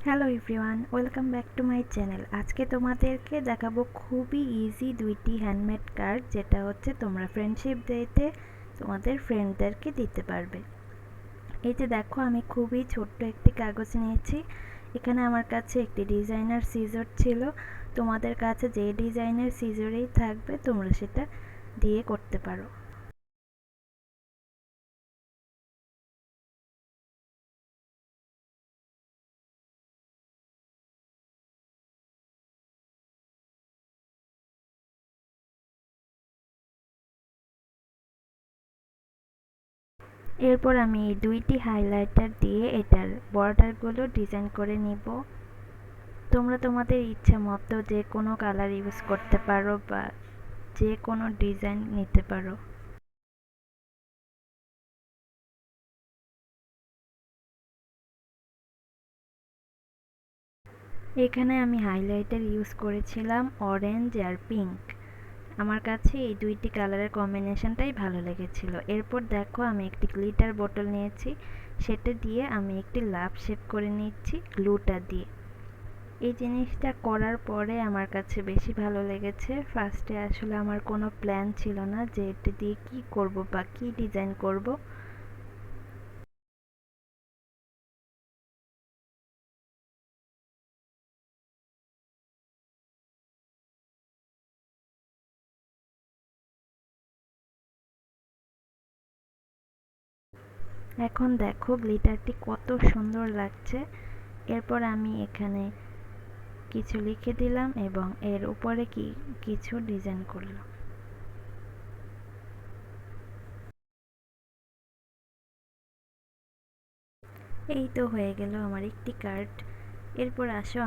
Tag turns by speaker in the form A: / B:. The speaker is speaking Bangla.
A: Hello everyone, welcome back to my channel. আজকে তোমাদেরকে দেখাবো খুবই ইজি দুইটি হ্যান্ডমেড কার্ড, যেটা হচ্ছে তোমরা ফ্রেন্ডশিপ ডেতে তোমাদের ফ্রেন্ডদেরকে দিতে পারবে। এই যে দেখো, আমি খুবই ছোট্ট একটি কাগজ নিয়েছি। এখানে আমার কাছে একটি ডিজাইনার সিজার ছিল। তোমাদের কাছে যে ডিজাইনের সিজারেই থাকবে তোমরা সেটা দিয়ে করতে পারো। এরপর আমি এই দুইটি হাইলাইটার দিয়ে এটার বর্ডারগুলো ডিজাইন করে নিব। তোমরা তোমাদের ইচ্ছা মতো যে কোনো কালার ইউজ করতে পারো বা যে কোনো ডিজাইন নিতে পারো। এখানে আমি হাইলাইটার ইউজ করেছিলাম অরেঞ্জ আর পিঙ্ক। আমার কাছে এই দুইটি কালারের কম্বিনেশনটাই ভালো লেগেছিল। এরপর দেখো, আমি একটি গ্লিটার বোতল নিয়েছি, সেটা দিয়ে আমি একটি লাভ শেপ করে নিচ্ছি গ্লুটা দিয়ে। এই জিনিসটা করার পরে আমার কাছে বেশি ভালো লেগেছে। ফার্স্টে আসলে আমার কোনো প্ল্যান ছিল না যে এটা দিয়ে কী করব বা কী ডিজাইন করব। এখন দেখো গ্লিটারটি কত সুন্দর লাগছে। এরপর আমি এখানে কিছু লিখে দিলাম এবং এর উপরে কিছু ডিজাইন করলাম। এই তো হয়ে গেল আমার একটি কার্ড। এরপর আসো